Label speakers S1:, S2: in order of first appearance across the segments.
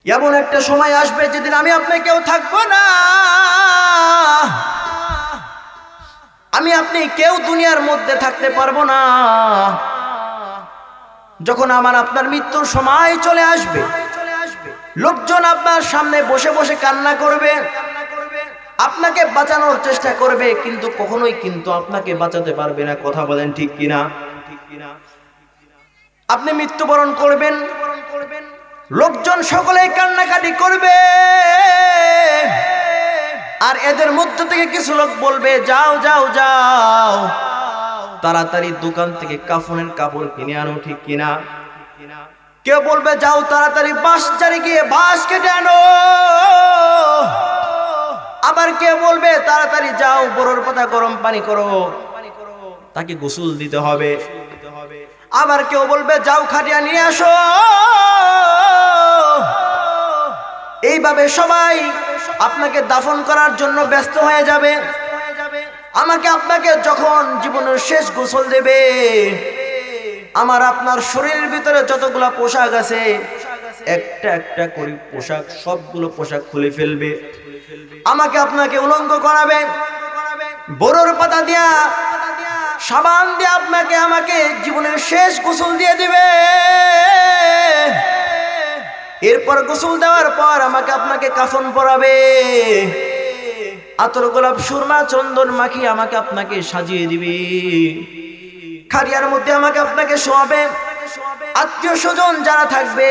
S1: এমন একটা সময় আসবে যেদিন আমি আপনি কেউ থাকবো না, আমি আপনি কেউ দুনিয়ার মধ্যে থাকতে পারবো না। যখন আমার আপনার মৃত্যুর সময় চলে আসবে, লোকজন আপনার সামনে বসে বসে কান্না করবে, আপনাকে বাঁচানোর চেষ্টা করবে, কিন্তু কখনোই কিন্তু আপনাকে বাঁচাতে পারবে না। কথা বলেন ঠিক কিনা? আপনি মৃত্যুবরণ করবেন, লোকজন সকলেই কান্নাকাটি করবে, আর এদের মধ্য থেকে কিছু লোক বলবে, যাও যাও যাও, তাড়াতাড়ি দোকান থেকে কাফনের কাপড় কিনে আনো। ঠিক কিনা? কেউ বলবে, যাও তাড়াতাড়ি বাঁশঝাড়ে গিয়ে বাঁশ কেটে আনো। আবার কেউ বলবে, তাড়াতাড়ি যাও বড়র পাতা গরম পানি করো, তাকে গোসল দিতে হবে। আবার কেউ বলবে, যাও খাটিয়া নিয়ে আসো। এইভাবে সবাই আপনাকে দাফন করার জন্য ব্যস্ত হয়ে যাবে। আমাকে আপনাকে যখন জীবনের শেষ গোসল দেবে, আমার আপনার শরীরের ভিতরে যতগুলা পোশাক আছে, একটা একটা করে পোশাক, সবগুলো পোশাক খুলে ফেলবে, আমাকে আপনাকে উলঙ্গ করাবে, বড়র পাতা দিয়া সাবান দিয়ে আপনাকে আমাকে জীবনের শেষ গোসল দিয়ে দিবে। এরপর গোসল দেওয়ার পর আমাকে আপনাকে কাফন পরাবে, আতর গোলাপ সুরমা চন্দন মাখি আমাকে আপনাকে সাজিয়ে দিবে, খাটিয়ার মধ্যে আমাকে আপনাকে শোয়াবে। আত্মীয় স্বজন যারা থাকবে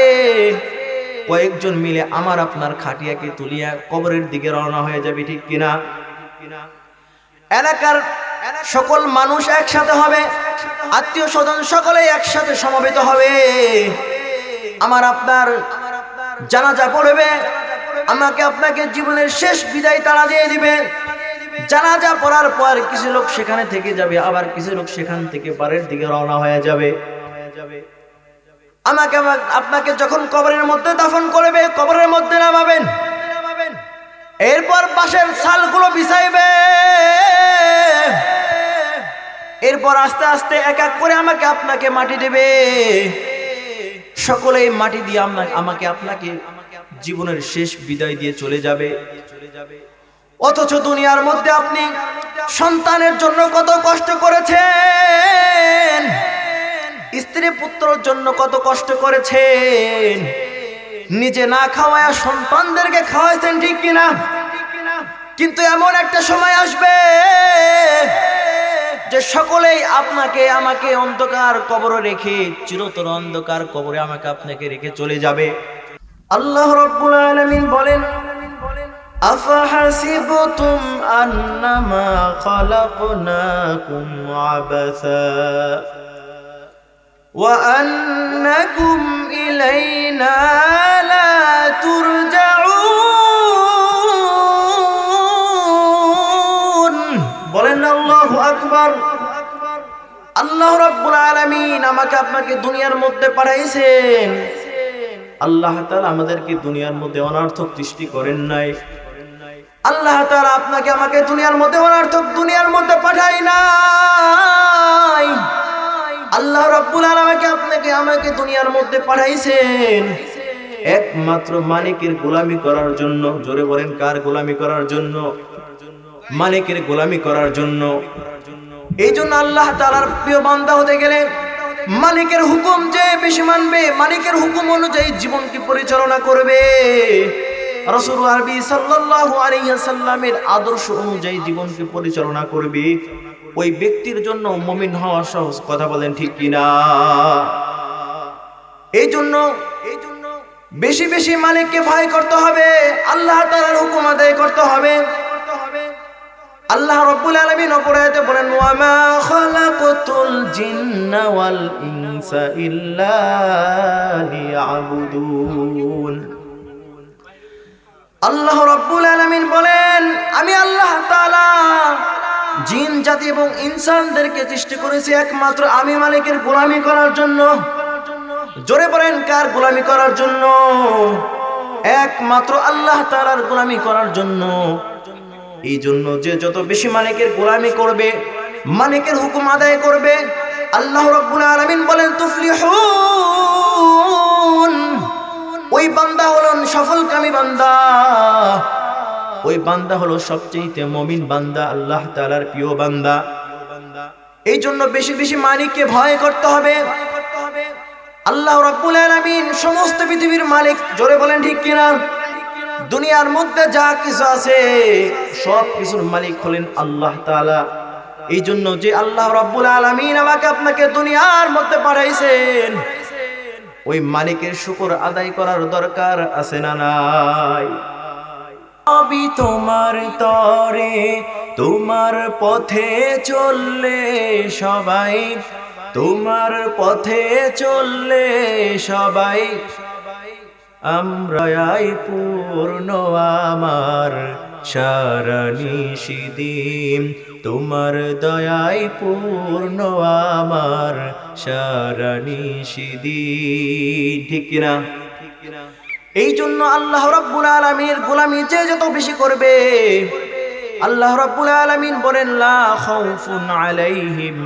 S1: কয়েকজন মিলে আমার আপনার খাটিয়াকে তুলিয়া কবরের দিকে রওনা হয়ে যাবে। ঠিক কিনা? এলাকার সকল মানুষ একসাথে হবে, আত্মীয় স্বজন সকলে একসাথে সমবেত হবে, আমার আপনার জানাজা পড়বে, আমাকে আপনাকে জীবনের শেষ বিদায় তাড়া দিয়ে দিবে। জানাজা পড়ার পর কিছু লোক সেখানে থেকে যাবে, আবার কিছু লোক সেখান থেকে বাড়ির দিকে রওনা হয়ে যাবে। আমাকে আপনাকে যখন কবরের মধ্যে দাফন করবে, কবরের মধ্যে নামাবেন, এরপর বাঁশের ছালগুলো বিছাইবে, এরপর আস্তে আস্তে এক এক করে আমাকে আপনাকে মাটি দেবে, সকলেই মাটি দিয়ে আমাকে আপনাকে জীবনের শেষ বিদায় দিয়ে চলে যাবে। অথচ দুনিয়ার মধ্যে আপনি সন্তানের জন্য কত কষ্ট করেছেন, স্ত্রী পুত্রের জন্য কত কষ্ট করেছেন, নিজে না খাওয়ায় সন্তানদেরকে খাওয়াইছেন। ঠিক কিনা? কিন্তু এমন একটা সময় আসবে যে সকলেই আপনাকে আমাকে অন্ধকার কবরে রেখে, চিরতর অন্ধকার কবরে আমাকে আপনাকে রেখে চলে যাবে। আল্লাহ রাব্বুল আলামিন বলেন, আফাহাসিবতুম আন্নামা খালাকনাকুম আবাসা ওয়া আন্নাকুম ইলাইনা লা তুরজাউন। বলেন আল্লাহু আকবার। আল্লাহ রাব্বুল আলামিন আমাকে আপনাকে দুনিয়ার মধ্যে পাঠাইছেন। আল্লাহ তাআলা আমাদেরকে দুনিয়ার মধ্যে অনর্থক সৃষ্টি করেন নাই। আল্লাহ তাআলা আপনাকে আমাকে দুনিয়ার মধ্যে অনর্থক দুনিয়ার মধ্যে পাঠাই নাই। আল্লাহ রাব্বুল আলামিন আপনাকে আমাকে দুনিয়ার মধ্যে পাঠাইছেন একমাত্র মালিকের গোলামি করার জন্য। জোরে বলেন, কার গোলামি করার জন্য? মালিকের গোলামি করার জন্য। এই জন্য আল্লাহ তাআলার প্রিয় বান্দা হতে গেলে মালিকের হুকুম যে বেশি মানবে, মালিকের হুকুম অনুযায়ী জীবনকে পরিচালনা করবে, রাসূল আরবি সাল্লাল্লাহু আলাইহি ওয়াসাল্লামের আদর্শ অনুযায়ী জীবনকে পরিচালনা করবে, ওই ব্যক্তির জন্য মুমিন হওয়া সহজ। কথা বলেন ঠিক কিনা? এই জন্য বেশি বেশি মালিককে ভয় করতে হবে, আল্লাহ তাআলার হুকুম আদায় করতে হবে। আল্লাহ রাব্বুল আলামিন অপর আয়াতে বলেন, ওয়া মা খালাকতুল জিন্না ওয়াল ইনসা ইল্লা লিয়াবুদুন। আল্লাহ রাব্বুল আলামিন বলেন, আমি আল্লাহ তাআলা জিন জাতি এবং ইনসানদেরকে সৃষ্টি করেছি একমাত্র আমি মালিকের গোলামি করার জন্য। জোরে বলেন, কার গোলামি করার জন্য? একমাত্র আল্লাহ তাআলার গোলামি করার জন্য। এই জন্য যে যত বেশি মালিকের গোলামি করবে, মালিকের হুকুম আদায় করবে, আল্লাহ রাব্বুল আলামিন বলেন তুফলিহুন, ওই বান্দা হলো সফলকামী বান্দা, ওই বান্দা হলো সবচেয়ে মুমিন বান্দা, আল্লাহ তাআলার প্রিয় বান্দা। এই জন্য বেশি বেশি মালিককে ভয় করতে হবে। আল্লাহ রাব্বুল আলামিন সমস্ত পৃথিবীর মালিক, জোরে বলেন ঠিক কিনা? দুনিয়ার মধ্যে যা কিছু আছে সব কিছুর মালিক হলেন আল্লাহ তাআলা। এই জন্য যে আল্লাহ রাব্বুল আলামিন আমাকে আপনাকে দুনিয়ার মধ্যে পাঠাইছেন, ওই মালিকের শুকর আদায় করার দরকার আছে না নাই? আমি তোমার তরে, তোমার পথে চললে সবাই, তোমার পথে চললে সবাই, আমরাই পূর্ণ আমার সারা নিশিদিন, তোমার দয়ায় পূর্ণ আমার সারা নিশিদিন। ঠিক কিনা? এই জন্য আল্লাহ রাব্বুল আলামিনের গোলামি যে যত বেশি করবে, আল্লাহ রাব্বুল আলামিন বলেন লা খাউফুন আলাইহিম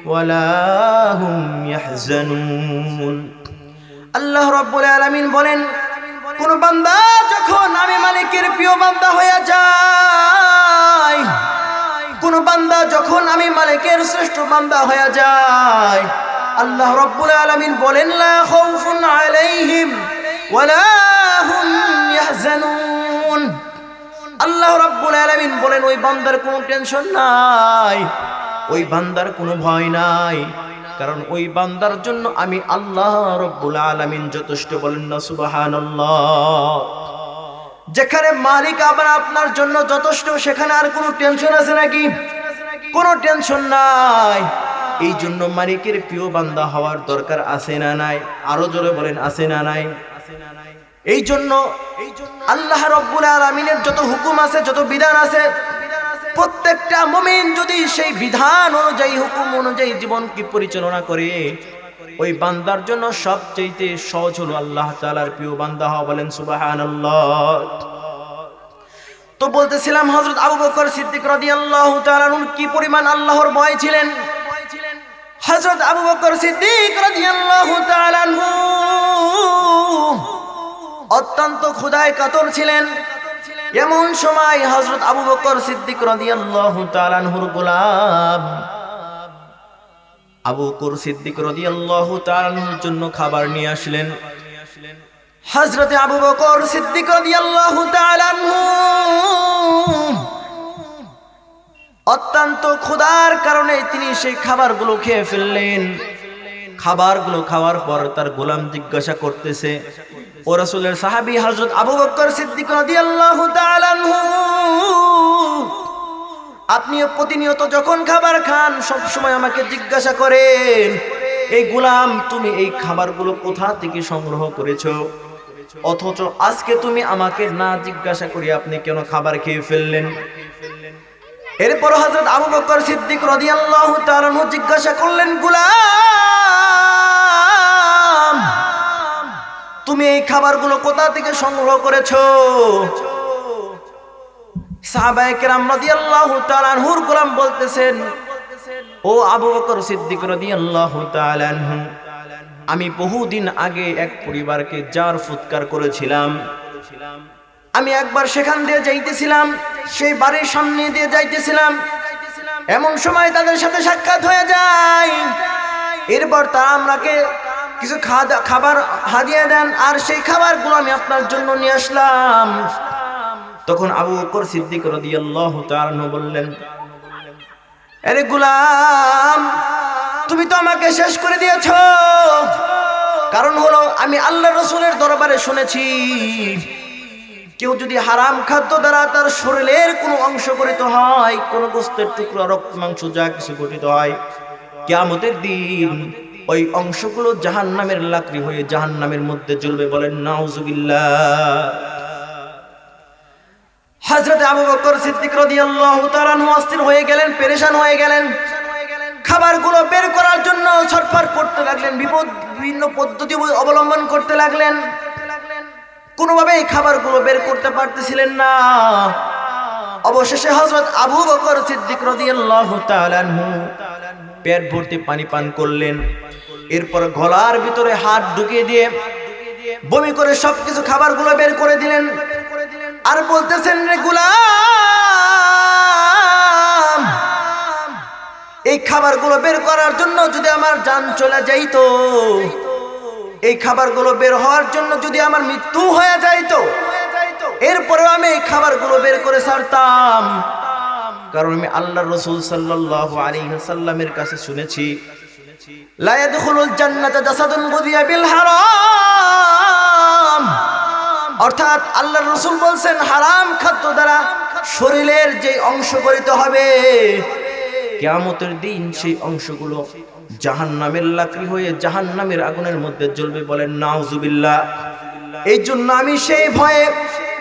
S1: ওয়ালা হুম ইয়াহজানুন। আল্লাহ রাব্বুল আলামিন বলেন, কোন বান্দা যখন আমি মালিকের প্রিয় বান্দা হয়ে যায়, কোন বান্দা যখন আমি মালিকের শ্রেষ্ঠ বান্দা হয়ে যায়, আল্লাহ রাব্বুল আলামিন বলেন লা খাউফুন আলাইহিম ওয়ালা হুম ইয়াহজানুন। আল্লাহ রাব্বুল আলামিন বলেন ওই বান্দার কোনো টেনশন নাই, ওই বান্দার কোনো ভয় নাই, কারণ ওই বান্দার জন্য আমি আল্লাহ রাব্বুল আলামিন যথেষ্ট। বলেন না সুবহানাল্লাহ? যেখানে মালিক আবার আপনার জন্য যথেষ্ট, সেখানে আর কোনো টেনশন আছে নাকি? কোনো টেনশন নাই। এই জন্য মালিকের প্রিয় বান্দা হওয়ার দরকার আছে না নাই? আরো জোরে বলেন, আছে না নাই? এই জন্য আল্লাহ রাব্বুল আলামিনের যত হুকুম আছে, যত বিধান আছে, প্রত্যেকটা মুমিন যদি সেই বিধান অনুযায়ী, হুকুম অনুযায়ী জীবনকে পরিচালনা করে, ওই বান্দার জন্য সবচেয়ে সহজ হলো আল্লাহ তাআলার প্রিয় বান্দা হওয়া। বলেন সুবহানাল্লাহ। তো বলতেছিলাম হযরত আবু বকর সিদ্দিক রাদিয়াল্লাহু তাআলা আনহু কি পরিমাণ আল্লাহর ভয় ছিলেন। হযরত আবু বকর সিদ্দিক রাদিয়াল্লাহু তাআলা আনহু অত্যন্ত ক্ষুধায় কাতর ছিলেন। এমন সময় হযরত আবু বকর সিদ্দিক রাদিয়াল্লাহু তাআলা আনহুর গোলাম আবু বকর সিদ্দিক রাদিয়াল্লাহু তাআলা আনহুর জন্য খাবার নিয়ে আসলেন। হযরত আবু বকর সিদ্দিক রাদিয়াল্লাহু তাআলা আনহু অত্যন্ত ক্ষুধার কারণে তিনি সেই খাবারগুলো খেয়ে ফেললেন। খাবারগুলো খাওয়ার পর তার গোলাম জিজ্ঞাসা করতেছে, ও রাসূলের সাহাবী হযরত আবু বকর সিদ্দিক রাদিয়াল্লাহু তাআলা আনহু, আপনি প্রতিনিয়ত যখন খাবার খান সব সময় আমাকে জিজ্ঞাসা করেন, এই গোলাম তুমি এই খাবারগুলো কোথা থেকে সংগ্রহ করেছো, অথচ আজকে তুমি আমাকে না জিজ্ঞাসা করে আপনি কেন খাবার খেয়ে ফেললেন? এরপর হযরত আবু বকর সিদ্দিক রাদিয়াল্লাহু তাআলা আনহু জিজ্ঞাসা করলেন, গোলাম তুমি এই খাবারগুলো কোথা থেকে সংগ্রহ করেছো? সাহাবায়ে কেরাম রাদিয়াল্লাহু তাআলা আনহুর গোলাম বলতেছেন, ও আবু বকর সিদ্দিক রাদিয়াল্লাহু তাআলা আনহু, আমি বহুদিন আগে এক পরিবারকে জার ফুৎকার করেছিলাম। আমি একবার সেখান দিয়ে যাইতেছিলাম, সেই বাড়ির সামনে দিয়ে যাইতেছিলাম, এমন সময় তাদের সাথে সাক্ষাৎ হয়ে যায়। এরপর তারা আমাকে কিছু খাবার হাদিয়া দেন, আর সেই খাবারগুলো আমি আপনার জন্য নিয়ে আসলাম। তখন আবু বকর সিদ্দিক রাদিয়াল্লাহু তাআলা আনহু বললেন, আরে গোলাম তুমি তো আমাকে শেষ করে দিয়েছো। কারণ হলো আমি আল্লাহর রাসূলের দরবারে শুনেছি, কেউ যদি হারাম খাদ্য দ্বারা তার শরীরের কোনো অংশ গঠিত হয়, কোনো গোশতের টুকরা, রক্ত, মাংস যা কিছু গঠিত হয়, কিয়ামতের দিন ওই অংশগুলো জাহান্নামের লাকড়ি হয়ে জাহান্নামের মধ্যে জ্বলবে। বলেন নাউজুবিল্লাহ। হযরত আবু বকর সিদ্দিক রাদিয়াল্লাহু তাআলা আনহু অস্থির হয়ে গেলেন, পেরেশান হয়ে গেলেন। খাবারগুলো বের করার জন্য ছটফট করতে লাগলেন, বিভিন্ন পদ্ধতি অবলম্বন করতে লাগলেন। কোনোভাবে এই খাবারগুলো বের করতে পারতেছিলেন না। অবশেষে হযরত আবু বকর সিদ্দিক রাদিয়াল্লাহু তাআলা আনহু পেট ভর্তি পানি পান করলেন। এরপর গলার ভিতরে হাত ঢুকিয়ে দিয়ে বমি করে সবকিছু খাবারগুলো বের করে দিলেন আর বলতেছেন, রে গোলাম, এই খাবারগুলো বের করার জন্য যদি আমার জান চলে যাইতো, এই খাবারগুলো বের হওয়ার জন্য যদি আমার মৃত্যু হয়ে যাইতো, এরপরেও আমি এই খাবারগুলো বের করে ছাড়তাম, কারণ আমি আল্লাহর রাসূল সাল্লাল্লাহু আলাইহি ওয়াসাল্লামের কাছে শুনেছি, লা ইয়াদখুলুল জান্নাতা জাসাদুন গুযিয়া বিল হারাম, অর্থাৎ আল্লাহর রাসূল বলছেন হারাম খাদ্য দ্বারা শরীরের যে অংশ গঠিত হবে, কিয়ামতের দিন সেই অংশগুলো জাহান্নামের লাকড়ি হয়ে জাহান্নামের আগুনের মধ্যে জ্বলবে। বলেন নাউজুবিল্লাহ। এই জন্য আমি সেই ভয়ে,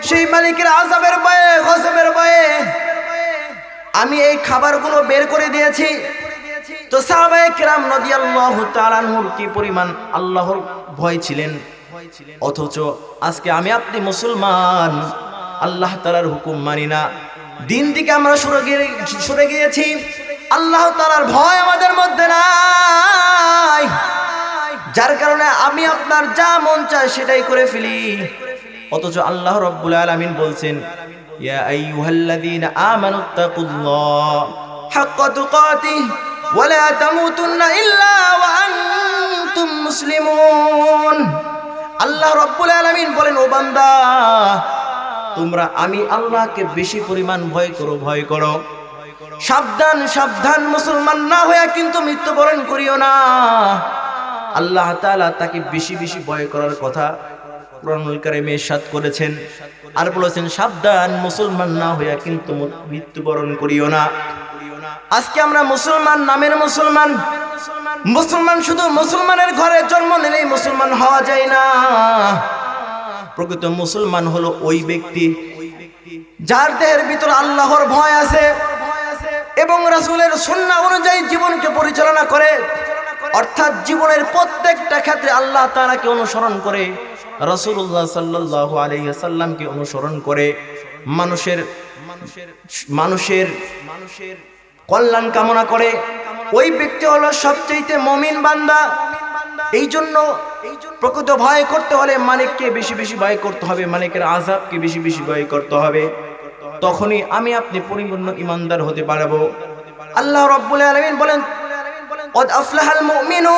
S1: সেই মালিকের আযাবের ভয়ে, গজবের ভয়ে আমি এই খাবারগুলো বের করে দিয়েছি। তো সাহাবায়ে কেরাম রাদিয়াল্লাহু তাআলা আনহুর কি পরিমাণ আল্লাহর ভয় ছিলেন, অথচ আজকে আমি আপনি মুসলমান, আল্লাহ তাআলার হুকুম মানি না, দিন থেকে আমরা সরে গিয়েছি, আল্লাহ তাআলার ভয় আমাদের মধ্যে নাই, যার কারণে আমি আপনার যা মন চায় সেটাই করে ফেলি। অথচ আল্লাহ রাব্বুল আলামিন বলছেন, ইয়া আইয়ুহাল্লাযীনা আমানুত্তাকুল্লাহ হাক্কা তুকাতিহি ওয়া লা তামুতুন্না ইল্লা ওয়া আনতুম মুসলিমুন। আল্লাহ রাব্বুল আলামিন বলেন, ও বান্দা, তোমরা আমি আল্লাহকে বেশি পরিমাণ ভয় করো, সাবধান সাবধান, মুসলমান না হয়ে কিন্তু মৃত্যুবরণ করিও না। আল্লাহ তাআলা তাকে বেশি বেশি ভয় করার কথা কুরআনুল কারীমে ইরশাদ করেছেন, আর বলেছেন সাবধান, মুসলমান না হয়ে কিন্তু মৃত্যুবরণ করিও না। আজকে আমরা মুসলমান নামের মুসলমান, শুধু মুসলমানের ঘরে জন্ম নিলেই মুসলমান হওয়া যায় না। প্রকৃত মুসলমান হলো ওই ব্যক্তি যার দেহের ভিতর আল্লাহর ভয় আছে এবং রাসূলের সুন্নাহ অনুযায়ী জীবনকে পরিচালনা করে, অর্থাৎ জীবনের প্রত্যেকটা ক্ষেত্রে আল্লাহ তাআলাকে অনুসরণ করে, রাসূলুল্লাহ সাল্লাল্লাহু আলাইহি ওয়াসাল্লামকে অনুসরণ করে, মানুষের কল্যাণ কামনা করে, ওই ব্যক্তি হলো সবচেয়ে মুমিন বান্দা। এই জন্য প্রকৃত ভয় করতে হলে মালিককে বেশি বেশি ভয় করতে হবে, মালিকের আযাবকে বেশি বেশি ভয় করতে হবে, তখনই আমি আপনি পরিপূর্ণ ঈমানদার হতে পারবো। আল্লাহ রাব্বুল আলামিন বলেন, قد أفلح المؤمنون,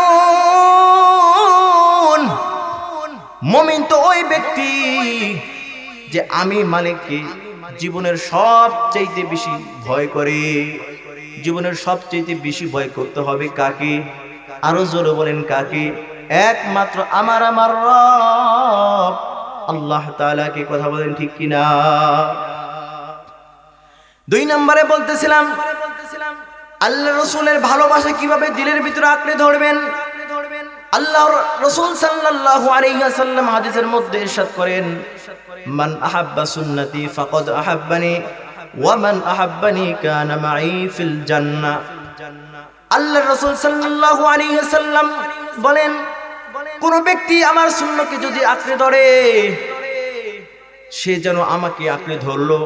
S1: মুমিন তো ওই ব্যক্তি যে আমি মালিককে জীবনের সবচেয়ে বেশি ভয় করে। জীবনের সবচেয়ে বেশি ভয় করতে হবে কাকে? আরো জোরে বলেন কাকে? একমাত্র আমার রব আল্লাহ তাআলাকে। কথা বলেন ঠিক কিনা? 2 নম্বরে বলতেছিলাম আল্লাহ রাসূলের ভালোবাসা কিভাবে দিলের ভিতরে আঁকড়ে ধরবেন। আল্লাহর রাসূল সাল্লাল্লাহু আলাইহি ওয়াসাল্লাম হাদিসের মধ্যে ইরশাদ করেন, মান আহাব্বা সুন্নতি ফাকাদ আহাব্বানি ওয়া মান আহাব্বানি কানা মাই ফিল জান্নাহ। আল্লাহর রাসূল সাল্লাল্লাহু আলাইহি ওয়াসাল্লাম বলেন, কোন ব্যক্তি আমার সুন্নতকে যদি আঁকড়ে ধরে, সে যেন আমাকে আঁকড়ে ধরলো।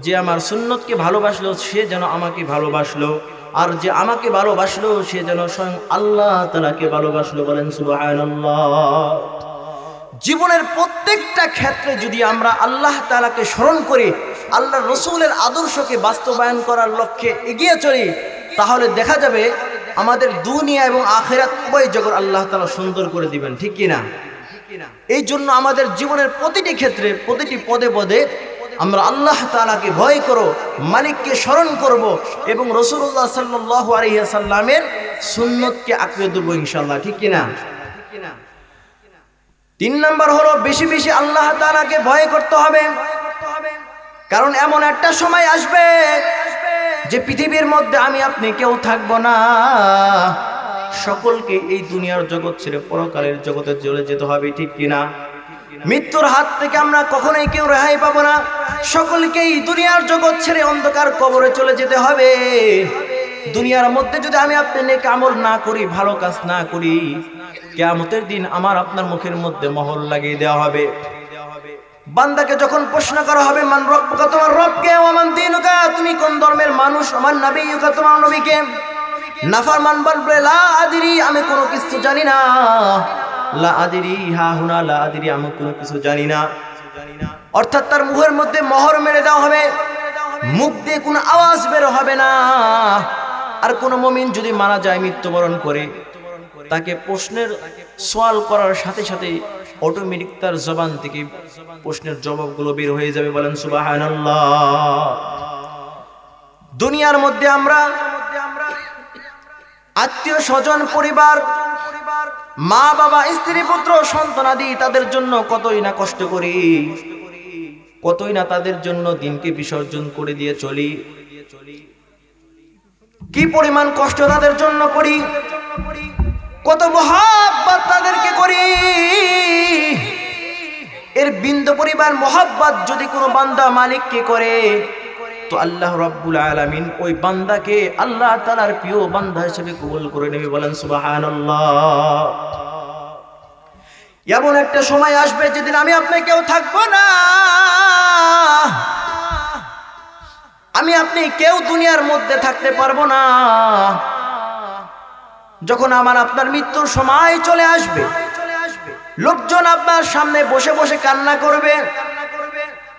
S1: যে আমার সুন্নতকে ভালোবাসলো সে যেন আমাকে ভালোবাসলো, আর যে আমাকে ভালোবাসলো সে যেন স্বয়ং আল্লাহ তাআলাকে ভালোবাসলো। বলেন সুবহানাল্লাহ। জীবনের প্রত্যেকটা ক্ষেত্রে যদি আমরা আল্লাহ তাআলাকে স্মরণ করি, আল্লাহর রাসূলের আদর্শকে বাস্তবায়ন করার লক্ষ্যে এগিয়ে চলি, তাহলে দেখা যাবে আমাদের দুনিয়া এবং আখিরাত উভয় জগৎ আল্লাহ তাআলা সুন্দর করে দিবেন। ঠিক কি না? এই জন্য আমাদের জীবনের প্রতিটি ক্ষেত্রে, প্রতিটি পদে পদে আমরা আল্লাহ তাআলাকে ভয় করব, মালিককে স্মরণ করব এবং রাসূলুল্লাহ সাল্লাল্লাহু আলাইহি ওয়াসাল্লামের সুন্নতকে আঁকড়ে ধরব ইনশাআল্লাহ। ঠিক কি না? 3 নাম্বার হলো বেশি বেশি আল্লাহ তাআলাকে ভয় করতে হবে, কারণ এমন একটা সময় আসবে যে পৃথিবীর মধ্যে আমি আপনি কেউ থাকবো না। সকলকে এই দুনিয়ার জগৎ ছেড়ে পরকালের জগতে চলে যেতে হবে। ঠিক কিনা? মৃত্যুর হাত থেকে আমরা কখনোই কেউ রেহাই পাবো না। সকলকেই দুনিয়ার জগৎ ছেড়ে অন্ধকার কবরে চলে যেতে হবে। দুনিয়ার মধ্যে যদি আমি আপনি নেক আমল না করি, ভালো কাজ না করি, কিয়ামতের দিন আমার আপনার মুখের মধ্যে মোহর লাগিয়ে দেওয়া হবে। বান্দাকে যখন প্রশ্ন করা হবে, মান রব্বুকা, তোমার রবকে, ওয়া মান দীনুকা, তুমি কোন ধর্মের মানুষ, মান নবিয়ুকা, তোমার নবীকে, নাফরমান বলবে লা আদরি, আমি কোনো কিছু জানি না। লা আদরি, হা হুনা লা আদরি, আমি কোনো কিছু জানি না। অর্থাৎ তার মুখের মধ্যে মোহর মেরে দেওয়া হবে, মুখ দিয়ে কোনো আওয়াজ বের হবে না। আর কোন মুমিন যদি মারা যায়, মৃত্যুবরণ করে, তাকে প্রশ্নের সওয়াল করার সাথে সাথে অটোমেটিক তার জবান থেকে প্রশ্নের জবাবগুলো বের হয়ে যাবে। বলেন সুবহানাল্লাহ। দুনিয়ার মধ্যে আমরা আত্মীয় স্বজন, পরিবার, মা বাবা, স্ত্রী পুত্র সন্তানাদি, তাদের জন্য কতই না কষ্ট করি, কতই না তাদের জন্য দিনকে বিসর্জন করে দিয়ে চলি, কি পরিমাণ কষ্ট তাদের জন্য করি, কত মহব্বত তাদেরকে করি। এর বিন্দু পরিমাণ মহব্বত যদি কোনো বান্দা মালিককে করে, তো আল্লাহ রাব্বুল আলামিন ওই বান্দাকে আল্লাহ তাআলার প্রিয় বান্দা হিসেবে কবুল করে নেবে। বলেন সুবহানাল্লাহ। এমন একটা সময় আসবে যেদিন আমি আপনি কেউ থাকবো না, আমি আপনি কেউ দুনিয়ার মধ্যে থাকতে পারবো না। যখন আমার আপনার মৃত্যুর সময় চলে আসবে, লোকজন আপনার সামনে বসে বসে কান্না করবে,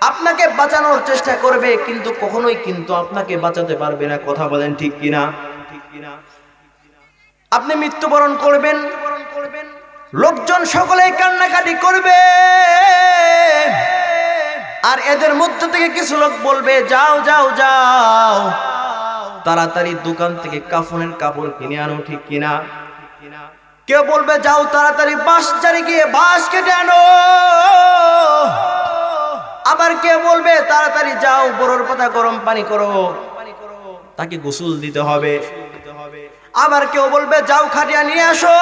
S1: আপনাকে বাঁচানোর চেষ্টা করবে, কিন্তু কখনোই কিন্তু আপনাকে বাঁচাতে পারবে না। কথা বলেন ঠিক কিনা? আপনি মৃত্যুবরণ করবেন, লোকজন সকলেই কান্নাকাটি করবে, আর এদের মধ্য থেকে কিছু লোক বলবে, যাও যাও যাও, তাড়াতাড়ি দোকান থেকে কাফনের কাপড় কিনে আনো। ঠিক কিনা? কেউ বলবে, যাও তাড়াতাড়ি বাঁশঝাড়ে গিয়ে বাঁশ কেটে আনো। আবার কেউ বলবে, তাড়াতাড়ি যাও বড়র পাতা গরম পানি করো, তাকে গোসল দিতে হবে। আবার কেউ বলবে, যাও খাটিয়া নিয়ে আসো।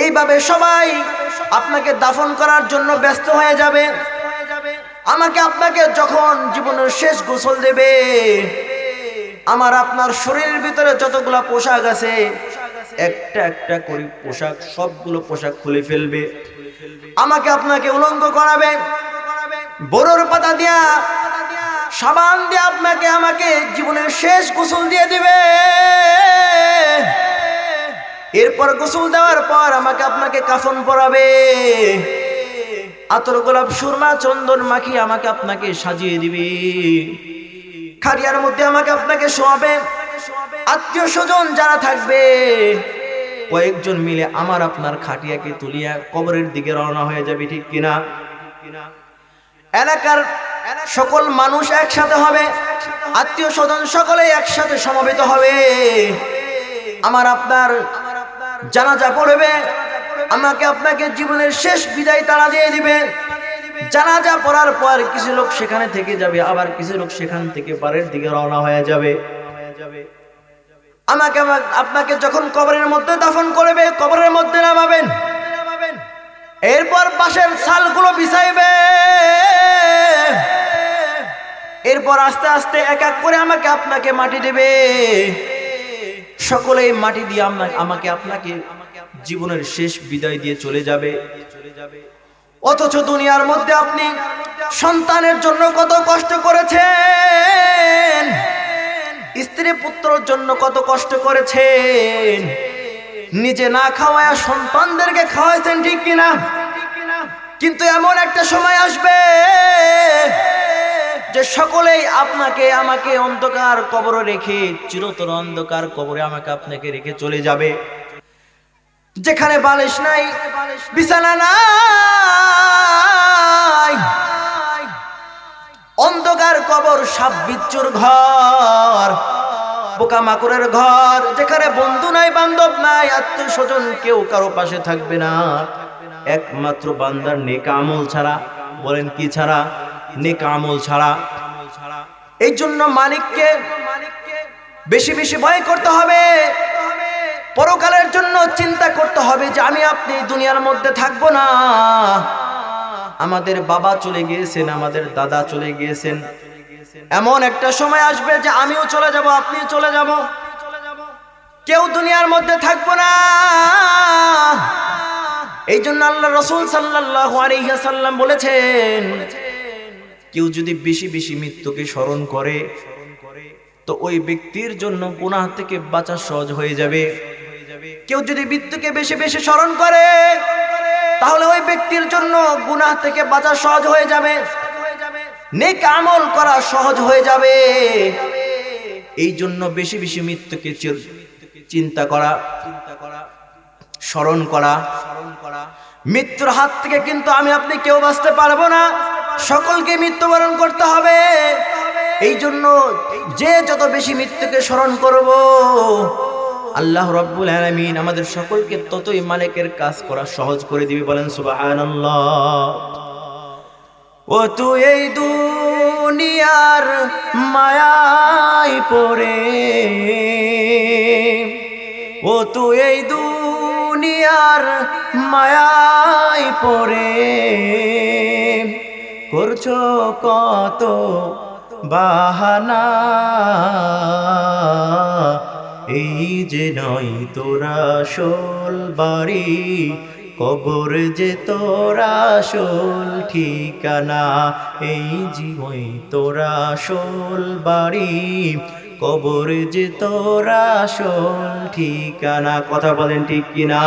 S1: এইভাবে সবাই আপনাকে দাফন করার জন্য ব্যস্ত হয়ে যাবে। আমাকে আপনাকে যখন জীবনের শেষ গোসল দেবে, আমার আপনার শরীরের ভিতরে যতগুলা পোশাক আছে, একটা একটা করে পোশাক, সবগুলো পোশাক খুলে ফেলবে, আমাকে আপনাকে উলঙ্গ করাবে, বড়র পাতা দিয়া, সাবান দিয়ে আপনাকে আমাকে জীবনের শেষ গোসল দিয়ে দিবে। এরপর গোসল দেওয়ার পর আমাকে আপনাকে কাফন পরাবে, আতর, গোলাপ, সুরমা, চন্দন মাখিয়ে আমাকে আপনাকে সাজিয়ে দিবে, খাটিয়ার মধ্যে আমাকে আপনাকে শোয়াবে। আত্মীয় স্বজন যারা থাকবে, কয়েকজন মিলে আমার আপনার খাটিয়াকে তুলিয়া কবরের দিকে রওনা হয়ে যাবে। ঠিক কিনা? এলাকার সকল মানুষ একসাথে হবে, আত্মীয় স্বজন সকলে একসাথে সমবেত হবে, আমার আপনার জানাজা পড়বে, আমাকে আপনাকে জীবনের শেষ বিদায় তারা দিয়ে দিবে। জানাজা পড়ার পর কিছু লোক সেখানে থেকে যাবে, আবার কিছু লোক সেখান থেকে বাড়ির দিকে রওনা হয়ে যাবে। আমাকে আপনাকে যখন কবরের মধ্যে দাফন করবে, কবরের মধ্যে নামাবেন, এরপর বাঁশের ছালগুলো বিছাইবে, এরপর আস্তে আস্তে এক এক করে আমাকে আপনাকে মাটি দেবে। সকলেই মাটি দিয়ে আমাকে আপনাকে জীবনের শেষ বিদায় দিয়ে চলে যাবে। অথচ দুনিয়ার মধ্যে আপনি সন্তানের জন্য কত কষ্ট করেছেন, স্ত্রী পুত্রের জন্য কত কষ্ট করেছেন, নিজে না খাওয়ায় সন্তানদেরকে খাওয়াইছেন। ঠিক কিনা? কিন্তু এমন একটা সময় আসবে যে সকলেই আপনাকে আমাকে অন্ধকার কবরে রেখে, চিরতর অন্ধকার কবরে আমাকে আপনাকে রেখে চলে যাবে, যেখানে বালিশ নাই, বিছানা নাই, অন্ধকার কবর, সাপ বিচ্ছুর ঘর, পোকামাকড়ের ঘর, যেখানে বন্ধু নাই, বান্ধব নাই, আত্মীয় স্বজন কেউ কারো পাশে থাকবে না, একমাত্র বান্দার নেক আমল ছাড়া। বলেন কি ছাড়া? নেক আমল ছাড়া। এই জন্য মালিককে বেশি বেশি ভয় করতে হবে, পরকালের জন্য চিন্তা করতে হবে যে আমি আপনি দুনিয়ার মধ্যে থাকবো না। আমাদের বাবা চলে গিয়েছেন, আমাদের দাদা চলে গিয়েছেন, এমন একটা সময় আসবে যে আমিও চলে যাব, আপনিও চলে যাব, কেউ দুনিয়ার মধ্যে থাকবো না। এই জন্য আল্লাহ রাসূল সাল্লাল্লাহু আলাইহি ওয়াসাল্লাম বলেছেন, কেউ যদি বেশি বেশি মৃত্যুকে স্মরণ করে, তো ওই ব্যক্তির জন্য গুনাহ থেকে বাঁচা সহজ হয়ে যাবে। কেউ যদি মৃত্যুকে বেশি বেশি স্মরণ করে তাহলে ওই ব্যক্তির জন্য গুনাহ থেকে বাঁচা সহজ হয়ে যাবে, নেক আমল করা সহজ হয়ে যাবে। এই জন্য বেশি বেশি মৃত্যুকে চিন্তা করা, স্মরণ করা। মৃত্যুর হাত থেকে কিন্তু আমি আপনি কেউ বাঁচতে পারবো না, সকলকে মৃত্যুবরণ করতে হবে। এই জন্য যে যত বেশি মৃত্যুকে স্মরণ করব, আল্লাহ রাব্বুল আলামিন আমাদের সকলকে ততই মালিকের কাজ করা সহজ করে দিবে। বলেন সুবহানাল্লাহ। ও তুই এই দুনিয়ার মায়ায় পড়ে, ও তুই এই দুনিয়ার মায়ায় পড়ে করছো কত বাহানা, এই যে নয় তোরা আসল বাড়ি, কবর যে তোরা আসল ঠিকানা। এই জীবই তোরা আসল বাড়ি, কবর যে তোরা আসল ঠিকানা। কথা বলেন ঠিক কিনা?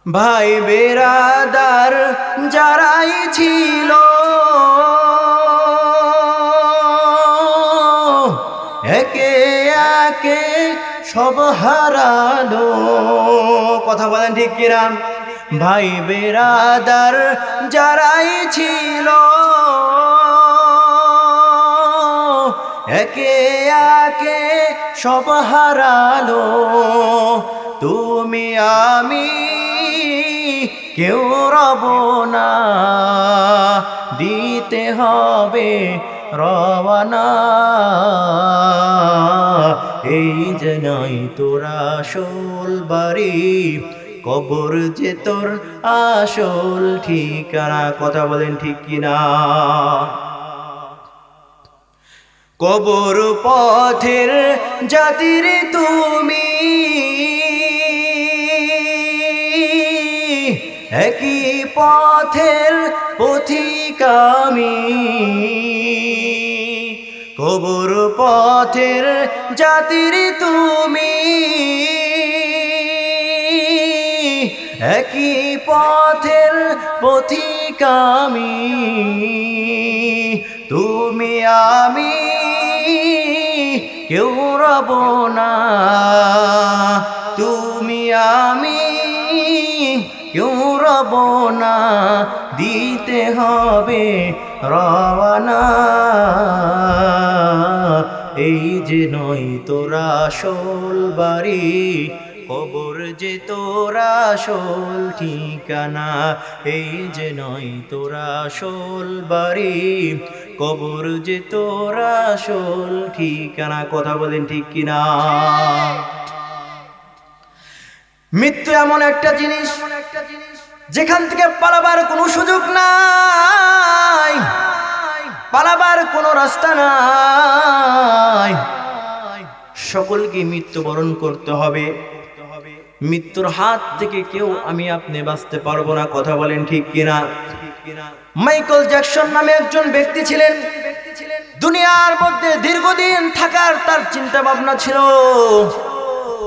S1: ভাই বেরাদার যারাই ছিল, একে একে সব হারালো। কথা বলেন ঠিক কিনা? ভাই বেরাদার যারাই ছিল, একে একে সব হারালো। তুমি আমি কেউ রব না, দিতে হবে রওয়ানা। এই যে নয় তোরা আসল বাড়ি, কবর যে তোর আসল ঠিকানা। কথা বলেন ঠিক কিনা? কবর পথের জাতির তুমি, একই পথের পথিক আমি। কবর পথের জাতির তুমি, একই পথের পথিক আমি। তুমি আমি কেউ রব না, তুমি আমি কেউ রব না, দিতে হবে রওয়ানা। এই যে নয় তোরা আসল বাড়ি, কবর যে তোরা আসল ঠিকানা। এই যে নয় তোরা আসল বাড়ি, কবর যে তোরা আসল ঠিকানা। কথা বলেন ঠিক কিনা? মৃত্যু এমন একটা জিনিস যেখান থেকে পালাবার কোনো সুযোগ নাই, পালাবার কোনো রাস্তা নাই। সকলকে মৃত্যুবরণ করতে হবে। মৃত্যুর হাত থেকে কেউ আমি আপনি বাঁচতে পারবো না। কথা বলেন ঠিক কিনা? মাইকেল জ্যাকসন নামে একজন ব্যক্তি ছিলেন, দুনিয়ার মধ্যে দীর্ঘদিন থাকার তার চিন্তা ভাবনা ছিল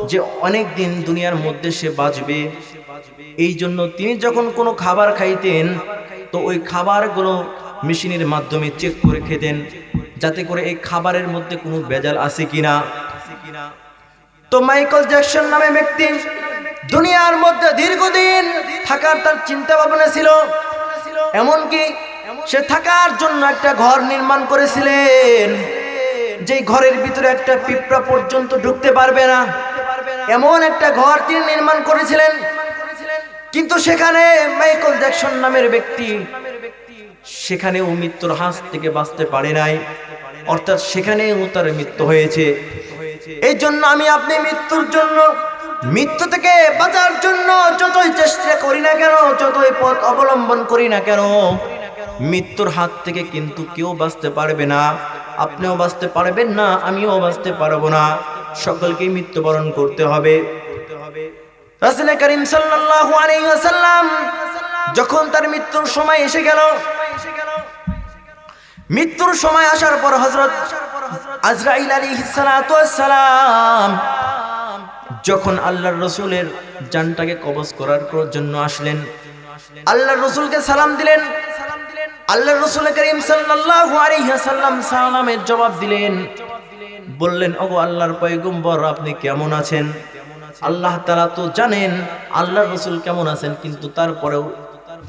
S1: যে অনেক দিন দুনিয়ার মধ্যে সে বাঁচবে। এই জন্য তিনি যখন কোনো খাবার খাইতেন তো ওই খাবারগুলো মেশিনের মাধ্যমে চেক করে খেতেন, যাতে করে এই খাবারের মধ্যে কোনো ভেজাল আছে কিনা। তো মাইকেল জ্যাকসন নামে ব্যক্তি দুনিয়ার মধ্যে দীর্ঘদিন থাকার তার চিন্তা ভাবনা ছিল। এমনকি সে থাকার জন্য একটা ঘর নির্মাণ করেছিলেন, যেই ঘরের ভিতরে একটা পিঁপড়া পর্যন্ত ঢুকতে পারবে না, এমন একটা ঘর তিনি নির্মাণ করেছিলেন। কিন্তু সেখানে মাইকেল জ্যাকসন নামের ব্যক্তি সেখানেও মৃত্যুর হাত থেকে বাঁচতে পারে নাই, অর্থাৎ সেখানেও তার মৃত্যু হয়েছে। এই জন্য আমি আপনি মৃত্যুর জন্য, মৃত্যু থেকে বাঁচার জন্য যতই চেষ্টা করি না কেন, যতই পথ অবলম্বন করি না কেন, মৃত্যুর হাত থেকে কিন্তু কেউ বাঁচতে পারবে না। আপনিও বাঁচতে পারবেন না, আমিও বাঁচতে পারবো না। সকলকে মৃত্যুবরণ করতে হবে। রাসূল করিম সাল্লাল্লাহু আলাইহি ওয়াসাল্লাম যখন তার মৃত্যুর সময় এসে গেল, মৃত্যুর সময় আসার পর হযরত আজরাইল আলাইহিস সালাতু ওয়াস সালাম যখন আল্লাহর রাসূলের জানটাকে কবজ করার জন্য আসলেন, আল্লাহর রাসূলকে সালাম দিলেন। আল্লাহর রাসূল করিম সাল্লাল্লাহু আলাইহি ওয়াসাল্লাম সালামের জবাব দিলেন, বললেন, ওগো আল্লাহর পয়গম্বর, আপনি কেমন আছেন? আল্লাহ তাআলা তো জানেন আল্লাহর রাসূল কেমন আছেন, কিন্তু তারপরেও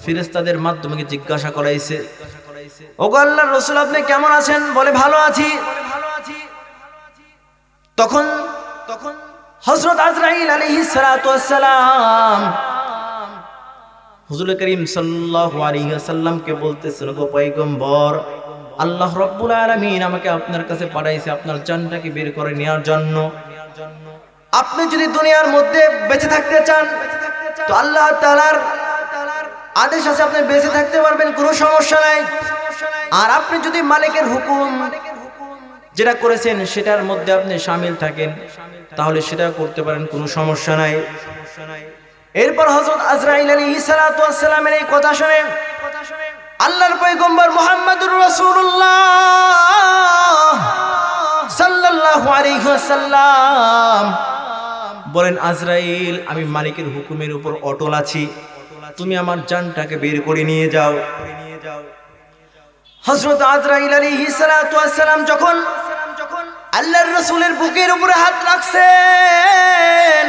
S1: ফেরেশতাদের মাধ্যমে জিজ্ঞাসা করাইছে, ওগো আল্লাহর রাসূল, আপনি কেমন আছেন? বলে, ভালো আছি। তখন হযরত আজরাইল আলাইহিস সালাতু ওয়াস সালাম হুজুর করিম সাল্লাল্লাহু আলাইহি ওয়াসাল্লামকে বলতেছেন, গো পয়গম্বর, আল্লাহ রাব্বুল আলামিন আমাকে আপনার কাছে পাঠাইছে আপনার জানটাকে বের করে নেওয়ার জন্য। আপনি যদি দুনিয়ার মধ্যে বেঁচে থাকতে চান তো আল্লাহ তাআলার আদেশ আছে, আপনি বেঁচে থাকতে পারবেন, কোনো সমস্যা নাই। আর আপনি যদি মালিকের হুকুম যেটা করেছেন সেটার মধ্যে আপনি শামিল থাকেন, তাহলে সেটা করতে পারেন, কোনো সমস্যা নাই। এরপর হযরত আজরাইল আলাইহিস সালাতু ওয়াস সালামের এই কথা শুনে আল্লাহর পয়গম্বর মুহাম্মদুর রাসূলুল্লাহ সাল্লাল্লাহু আলাইহি ওয়াসাল্লাম বলেন, আজরাইল, আমি মালিকের হুকুমের উপর অটল আছি, তুমি আমার জানটাকে বের করে নিয়ে যাও। হযরত আজরাইল আলাইহিস সালাতু ওয়াস সালাম যখন আল্লাহর রাসূলের বুকের উপরে হাত রাখছেন,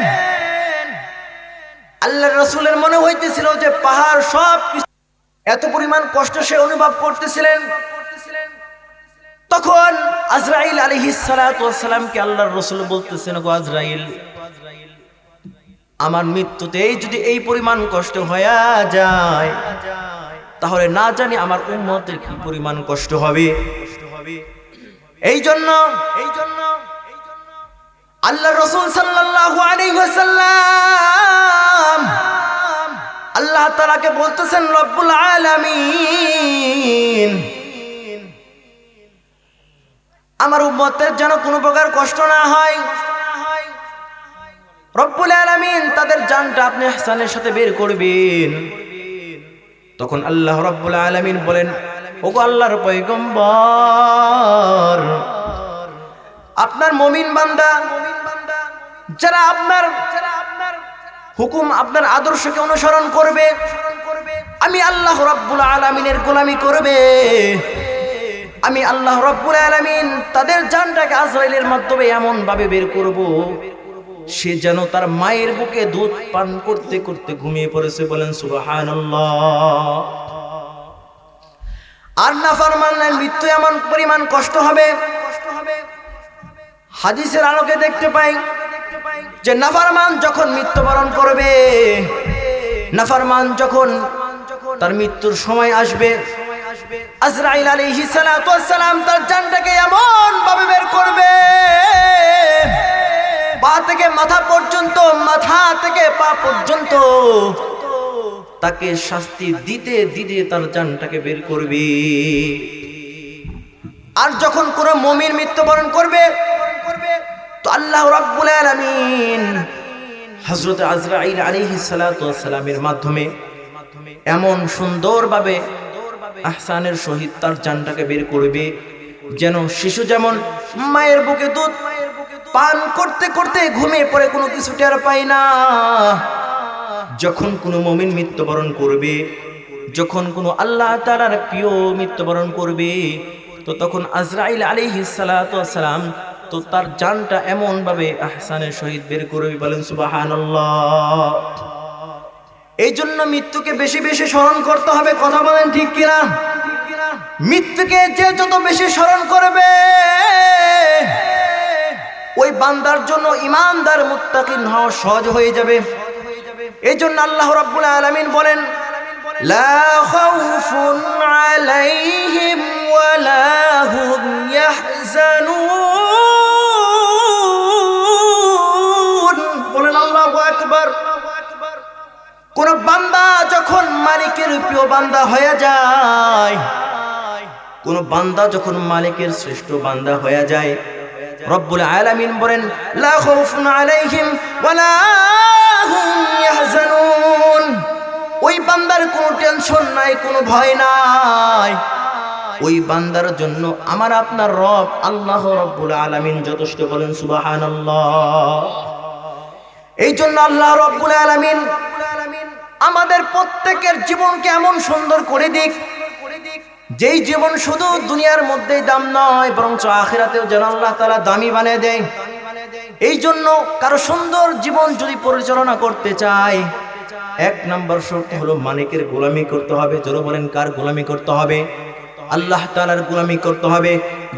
S1: আল্লাহর রাসূলের মনে হইতেছিল যে পাহাড় সব এত পরিমাণ কষ্ট সে অনুভব করতেছিলেন। তখন আজরাইল আলাইহিস সালাতু ওয়াস সালামকে আল্লাহর রাসূল বলতেছেন, গো আজরাইল, আমার মৃত্যুতে যদি এই পরিমাণ কষ্ট হয়ে যায় তাহলে না জানি আমার উম্মতের কি পরিমাণ কষ্ট হবে। এই জন্য আল্লাহর রাসূল সাল্লাল্লাহু আলাইহি ওয়াসাল্লাম আল্লাহ তাআলাকে বলতেছেন, রব্বুল আলামিন, আমার উম্মতের যেন কোনো প্রকার কষ্ট না হয়। রব্বুল আলামিন তাদের জানটা আপনি ইহসানের সাথে বের করবেন। তখন আল্লাহ রব্বুল আলামিন বলেন, ওগো আল্লাহর পয়গম্বর, আপনার মুমিন বান্দা যারা আপনার হুকুম, আপনার আদর্শকে অনুসরণ করবে, আমি আল্লাহ রব্বুল আলামিনের গোলামি করবে, আমি আল্লাহ রব্বুল আলামিন তাদের জানটাকে আজরাইলের মাধ্যমে এমন ভাবে বের করব সে যেন তার মায়ের বুকে দুধ পান করতে করতে ঘুমিয়ে পড়েছে। বলেন সুবহানাল্লাহ। আর নাফরমানের মৃত্যু এমন পরিমাণ কষ্ট হবে, হাদিসের আলোকে দেখতে পাই যে নাফরমান যখন মৃত্যুবরণ করবে, নাফরমান যখন তার মৃত্যুর সময় আসবে, আজরাইল আলাইহিস সালাতু ওয়াস সালাম তার জানটাকে এমন ভাবে বের করবে, পা থেকে মাথা পর্যন্ত, মাথা থেকে পা পর্যন্ত তাকে শাস্তি দিতে দিতে তার জানটাকে বের করবে। আর যখন কোন মুমিন মৃত্যুবরণ করবে তো আল্লাহ রাব্বুল আলামিন হযরত আজরাইল আলাইহিস সালাতু ওয়াস সালামের মাধ্যমে এমন সুন্দরভাবে ইহসানের সহিত তার জানটাকে বের করবে যেন শিশু যেমন মায়ের বুকে দুধ পান করতে করতে ঘুমিয়ে পড়ে, কোনো কিছু টের পায় না। যখন কোনো মুমিন মৃত্যুবরণ করবে, যখন কোনো আল্লাহ তাআলার প্রিয় মৃত্যুবরণ করবে, তো তখন আজরাইল আলাইহিস সালাতু ওয়াস সালাম তো তার জানটা এমন ভাবে ইহসানের সহিত বের করবে। বলেন সুবহানাল্লাহ। এই জন্য মৃত্যুকে বেশি বেশি স্মরণ করতে হবে। কথা বলেন ঠিক কিনা? মৃত্যুকে যে যত বেশি স্মরণ করবে ওই বান্দার জন্য ঈমানদার মুত্তাকিন হওয়া সহজ হয়ে যাবে। এই জন্য আল্লাহ রাব্বুল আলামিন বলেন, লা খাউফুন আলাইহিম ওয়া লা হুম ইয়াহজানুন। বলেন আল্লাহু আকবার। কোন বান্দা যখন মালিকের প্রিয় বান্দা হয়ে যায়, কোন বান্দা যখন মালিকের শ্রেষ্ঠ বান্দা হয়ে যায়, রব্বুল আলামিন বলেন, লা খাউফুন আলাইহিম ওয়া লা হুম ইয়াহজানুন। ওই বান্দার কোনো টেনশন নাই, কোনো ভয় নাই। ওই বান্দার জন্য আমার আপনার রব আল্লাহ রব্বুল আলামিন যথেষ্ট। বলেন সুবহানাল্লাহ। এই জন্য আল্লাহ রাব্বুল আলামিন আমাদের প্রত্যেকের জীবনকে এমন সুন্দর করে দিক, যেই জীবন শুধু দুনিয়ার মধ্যেই দাম নয়, বরং আখিরাতেও যেন আল্লাহ তাআলা দামি বানিয়ে দেয়। এই জন্য কারো সুন্দর জীবন যদি পরিচালনা করতে চায়, এক নাম্বার শর্ত হলো মালিকের গোলামি করতে হবে। জোরে বলেন, কার গোলামি করতে হবে? আল্লাহ তাআলার গোলামি করতে হবে।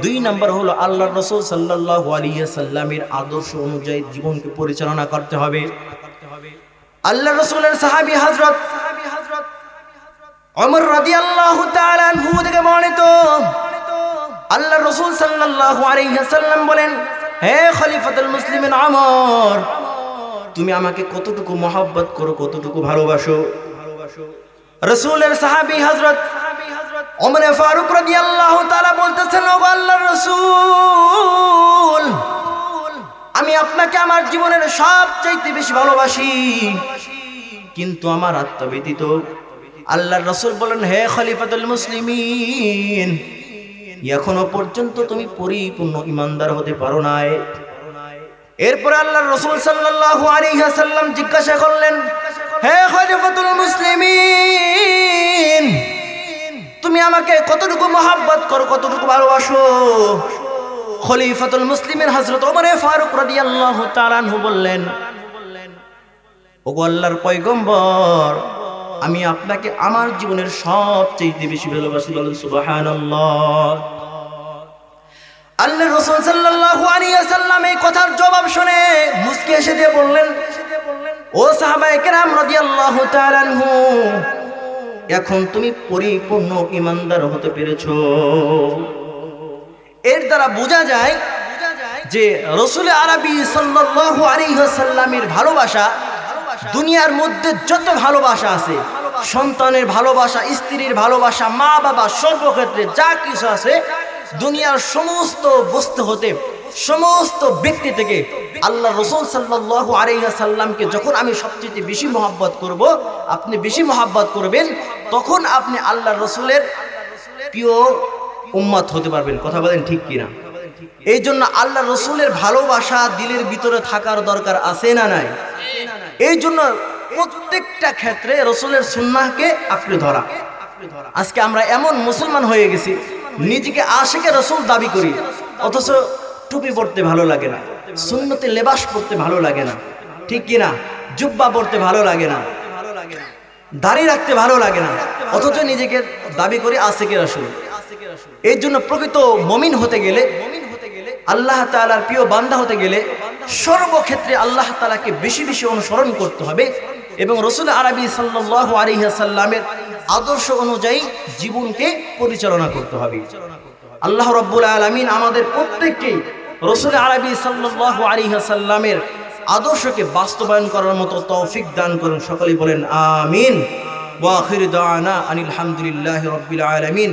S1: দুই নাম্বার হলো আল্লাহর রাসূল সাল্লাল্লাহু আলাইহি সাল্লামের আদর্শ অনুযায়ী জীবনকে পরিচালনা করতে হবে। আল্লাহর রাসূলের সাহাবী হযরত ওমর রাদিয়াল্লাহু তাআলা আনহু থেকে বর্ণিত, আল্লাহর রাসূল সাল্লাল্লাহু আলাইহি সাল্লাম বলেন, হে খলিফাতুল মুসলিমিন ওমর, তুমি আমাকে কতটুকু মহব্বত করো, কতটুকু ভালোবাসো? রাসূলের সাহাবী হযরত ওমর ফারুক রাদিয়াল্লাহু তাআলা বলতেছেন, ও আল্লাহর রাসূল, আমি আপনাকে আমার জীবনের সবচেয়ে বেশি ভালোবাসি, কিন্তু আমার আত্মা ব্যতীত। আল্লাহর রাসূল বলেন, হে খলিফাতুল মুসলিমিন, এখনো পর্যন্ত তুমি পরিপূর্ণ ঈমানদার হতে পারো নাই। এরপর আল্লাহর রাসূল সাল্লাল্লাহু আলাইহি ওয়াসাল্লাম জিজ্ঞাসা করলেন, হে খলিফাতুল মুসলিমিন, তুমি আমাকে কতটুকু মহব্বত করো, কতটুকু ভালোবাসো? খলিফাতুল মুসলিমিন হযরত ওমর ফারুক রাদিয়াল্লাহু তাআলা আনহু বললেন, ওগো আল্লাহর পয়গম্বর, আমি আপনাকে আমার জীবনের সবচেয়ে বেশি ভালোবাসি। বলেন সুবহানাল্লাহ। আল্লাহর রাসূল সাল্লাল্লাহু আলাইহি ওয়াসাল্লাম এই কথার জবাব শুনে মুস্কি হেসে দিয়ে বললেন, ও সাহাবায়ে কেরাম রাদিয়াল্লাহু তাআলা আনহু, এখন তুমি পরিপূর্ণ ঈমানদার হতে পেরেছো। এর দ্বারা বোঝা যায় যে রাসূল আরবী সাল্লাল্লাহু আলাইহি ওয়াসাল্লামের ভালোবাসা, দুনিয়ার মধ্যে যত ভালোবাসা আছে, সন্তানের ভালোবাসা, স্ত্রীর ভালোবাসা, মা বাবা, সর্বক্ষেত্রে যা কিছু আছে, দুনিয়ার সমস্ত বস্তু হতে, সমস্ত ব্যক্তি থেকে আল্লাহ রাসূল সাল্লাল্লাহু আলাইহি ওয়াসাল্লামকে যখন আমি সবচেয়ে বেশি মহব্বত করব, আপনি বেশি মহব্বত করবেন, তখন আপনি আল্লাহ রাসূলের প্রিয় উম্মত হতে পারবেন। কথা বলেন ঠিক কিনা? এই জন্য আল্লাহ রাসূলের ভালোবাসা দিলের ভিতরে থাকার দরকার আছে না নাই? এই জন্য প্রত্যেকটা ক্ষেত্রে রাসূলের সুন্নাহকে আঁকড়ে ধরা। আজকে আমরা এমন মুসলমান হয়ে গেছি, নিজেকে আশিকে রাসূল দাবি করি, অথচ টুপি পরতে ভালো লাগে না, সুন্নতে লেবাস পরতে ভালো লাগে না, ঠিক কিনা? জুব্বা পরতে ভালো লাগে না, দাড়ি রাখতে ভালো লাগে না, অথচ নিজেকে দাবি করি আশিকে রাসূল। এই জন্য প্রকৃত মুমিন হতে গেলে, আল্লাহ তাআলার প্রিয় বান্দা হতে গেলে সর্বক্ষেত্রে আল্লাহ তাআলাকে বেশি বেশি অনুসরণ করতে হবে এবং রাসূল আরবী সাল্লাল্লাহু আলাইহি ওয়াসাল্লামের আদর্শ অনুযায়ী জীবনকে পরিচালনা করতে হবে। আল্লাহ রাব্বুল আলামিন আমাদের প্রত্যেককে রাসূল আরবী সাল্লাল্লাহু আলাইহি ওয়াসাল্লামের আদর্শকে বাস্তবায়ন করার মতো তৌফিক দান করুন। সকলেই বলেন আমিন। ওয়া আখিরু দাওয়ানা আনিল হামদুলিল্লাহি রাব্বিল আলামিন।